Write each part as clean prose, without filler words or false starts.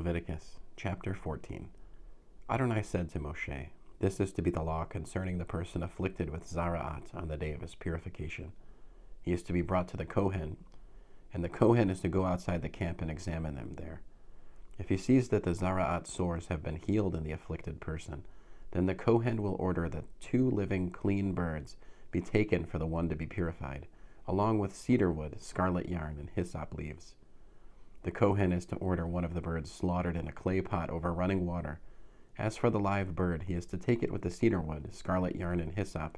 Leviticus chapter 14. Adonai said to Moshe, "This is to be the law concerning the person afflicted with zaraat on the day of his purification. He is to be brought to the Kohen, and the Kohen is to go outside the camp and examine him there. If he sees that the zaraat sores have been healed in the afflicted person, then the Kohen will order that 2 living clean birds be taken for the one to be purified, along with cedar wood, scarlet yarn, and hyssop leaves. The Kohen is to order one of the birds slaughtered in a clay pot over running water. As for the live bird, he is to take it with the cedar wood, scarlet yarn, and hyssop,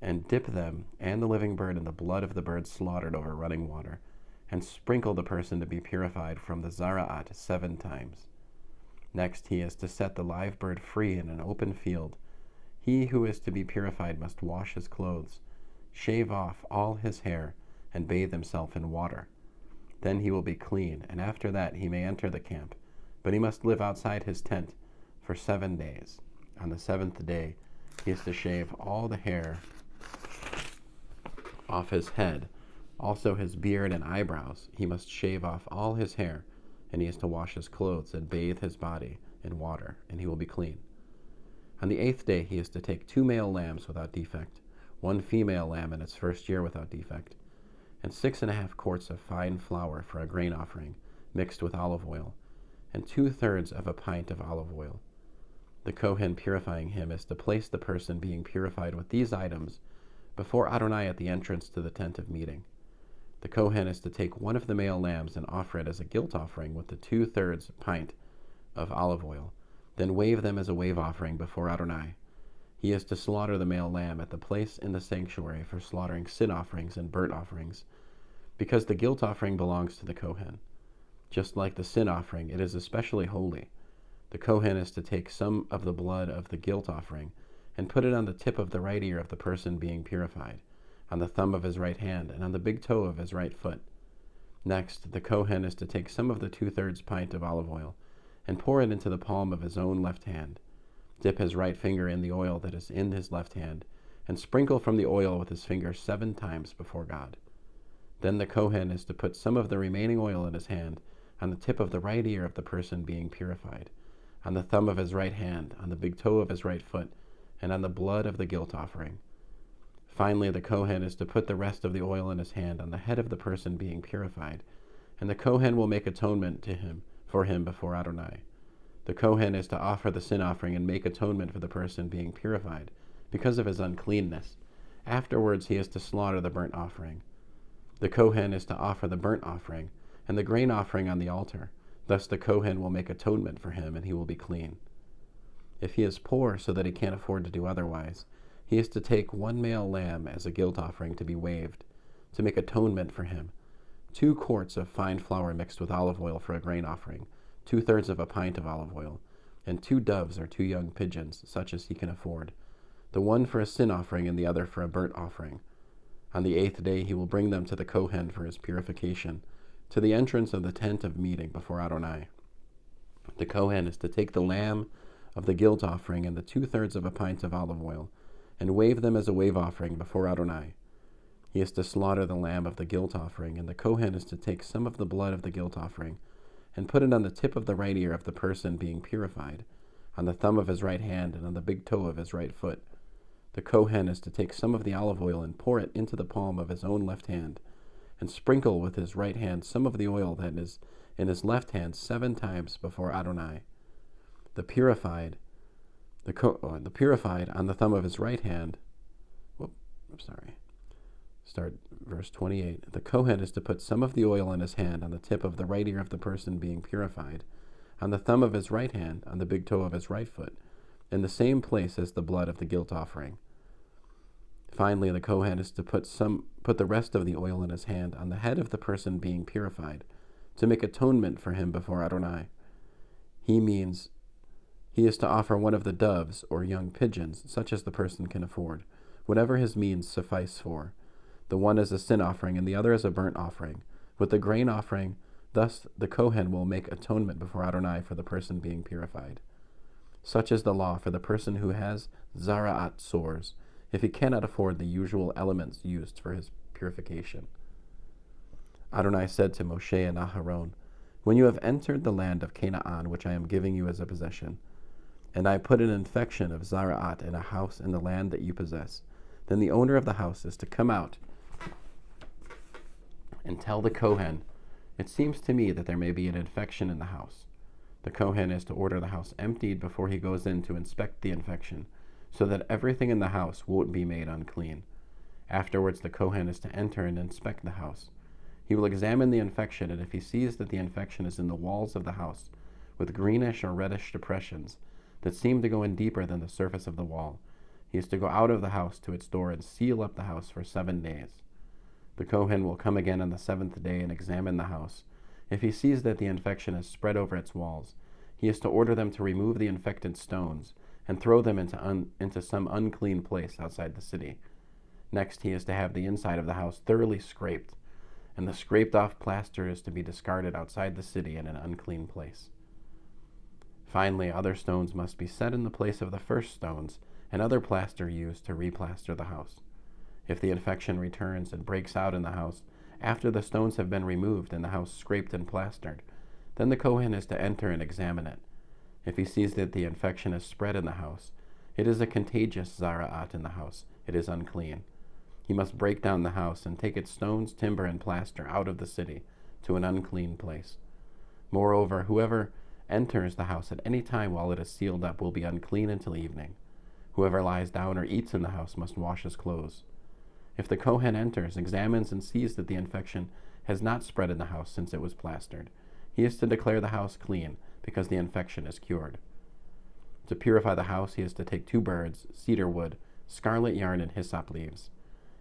and dip them and the living bird in the blood of the bird slaughtered over running water, and sprinkle the person to be purified from the zaraat 7 times. Next, he is to set the live bird free in an open field. He who is to be purified must wash his clothes, shave off all his hair, and bathe himself in water. Then he will be clean, and after that he may enter the camp, but he must live outside his tent for 7 days. On the 7th day he is to shave all the hair off his head, also his beard and eyebrows. He must shave off all his hair, and he is to wash his clothes and bathe his body in water, and he will be clean. On the 8th day he is to take 2 male lambs without defect, 1 female lamb in its first year without defect, and 6.5 quarts of fine flour for a grain offering, mixed with olive oil, and 2/3 of a pint of olive oil. The Kohen purifying him is to place the person being purified with these items before Adonai at the entrance to the tent of meeting. The Kohen is to take one of the male lambs and offer it as a guilt offering with the 2/3 pint of olive oil, then wave them as a wave offering before Adonai. He is to slaughter the male lamb at the place in the sanctuary for slaughtering sin offerings and burnt offerings, because the guilt offering belongs to the Kohen. Just like the sin offering, it is especially holy. The Kohen is to take some of the blood of the guilt offering and put it on the tip of the right ear of the person being purified, on the thumb of his right hand, and on the big toe of his right foot. Next, the Kohen is to take some of the 2/3 pint of olive oil and pour it into the palm of his own left hand. Dip his right finger in the oil that is in his left hand, and sprinkle from the oil with his finger 7 times before God. Then the Kohen is to put some of the remaining oil in his hand on the tip of the right ear of the person being purified, on the thumb of his right hand, on the big toe of his right foot, and on the blood of the guilt offering. Finally, the Kohen is to put the rest of the oil in his hand on the head of the person being purified, and the Kohen will make atonement for him before Adonai. The Kohen is to offer the sin offering and make atonement for the person being purified because of his uncleanness. Afterwards he is to slaughter the burnt offering. The Kohen is to offer the burnt offering and the grain offering on the altar. Thus the Kohen will make atonement for him, and he will be clean. If he is poor so that he can't afford to do otherwise, he is to take 1 male lamb as a guilt offering to be waved, to make atonement for him, 2 quarts of fine flour mixed with olive oil for a grain offering, 2/3 of a pint of olive oil, and 2 doves or 2 young pigeons, such as he can afford, the one for a sin offering and the other for a burnt offering. On the 8th day he will bring them to the Kohen for his purification, to the entrance of the tent of meeting before Adonai. The Kohen is to take the lamb of the guilt offering and the 2/3 of a pint of olive oil, and wave them as a wave offering before Adonai. He is to slaughter the lamb of the guilt offering, and the Kohen is to take some of the blood of the guilt offering and put it on the tip of the right ear of the person being purified, on the thumb of his right hand, and on the big toe of his right foot. The Kohen is to take some of the olive oil and pour it into the palm of his own left hand, and sprinkle with his right hand some of the oil that is in his left hand 7 times before Adonai. The purified on the thumb of his right hand. Start verse 28. The Kohen is to put some of the oil in his hand on the tip of the right ear of the person being purified, on the thumb of his right hand, on the big toe of his right foot, in the same place as the blood of the guilt offering. Finally, the Kohen is to put the rest of the oil in his hand on the head of the person being purified, to make atonement for him before Adonai. He is to offer one of the doves or young pigeons, such as the person can afford, whatever his means suffice for. The one is a sin offering, and the other is a burnt offering, with the grain offering. Thus the Kohen will make atonement before Adonai for the person being purified. Such is the law for the person who has zaraat sores, if he cannot afford the usual elements used for his purification. Adonai said to Moshe and Aharon, When you have entered the land of Canaan, which I am giving you as a possession, and I put an infection of zaraat in a house in the land that you possess, then the owner of the house is to come out and tell the Kohen, it seems to me that there may be an infection in the house. The Kohen is to order the house emptied before he goes in to inspect the infection, so that everything in the house won't be made unclean. Afterwards, the Kohen is to enter and inspect the house. He will examine the infection, and if he sees that the infection is in the walls of the house, with greenish or reddish depressions that seem to go in deeper than the surface of the wall, he is to go out of the house to its door and seal up the house for 7 days. The Kohen will come again on the 7th day and examine the house. If he sees that the infection has spread over its walls, he is to order them to remove the infected stones and throw them into some unclean place outside the city. Next, he is to have the inside of the house thoroughly scraped, and the scraped-off plaster is to be discarded outside the city in an unclean place. Finally, other stones must be set in the place of the first stones, and other plaster used to replaster the house. If the infection returns and breaks out in the house, after the stones have been removed and the house scraped and plastered, then the Kohen is to enter and examine it. If he sees that the infection is spread in the house, it is a contagious zaraat in the house, it is unclean. He must break down the house and take its stones, timber, and plaster out of the city to an unclean place. Moreover, whoever enters the house at any time while it is sealed up will be unclean until evening. Whoever lies down or eats in the house must wash his clothes. If the Kohen enters, examines, and sees that the infection has not spread in the house since it was plastered, he is to declare the house clean, because the infection is cured. To purify the house, he is to take 2 birds, cedar wood, scarlet yarn, and hyssop leaves.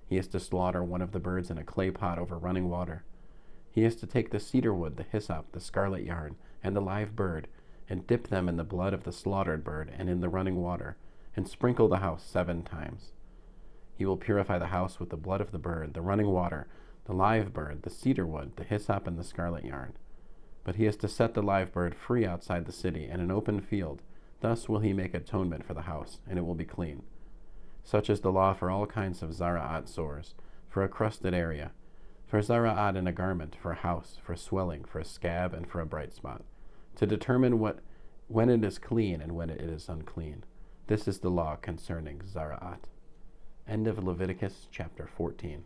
He is to slaughter one of the birds in a clay pot over running water. He is to take the cedar wood, the hyssop, the scarlet yarn, and the live bird, and dip them in the blood of the slaughtered bird and in the running water, and sprinkle the house 7 times. He will purify the house with the blood of the bird, the running water, the live bird, the cedar wood, the hyssop, and the scarlet yarn. But he is to set the live bird free outside the city in an open field. Thus will he make atonement for the house, and it will be clean. Such is the law for all kinds of zaraat sores, for a crusted area, for zaraat in a garment, for a house, for swelling, for a scab, and for a bright spot, to determine when it is clean and when it is unclean. This is the law concerning zaraat. End of Leviticus chapter 14.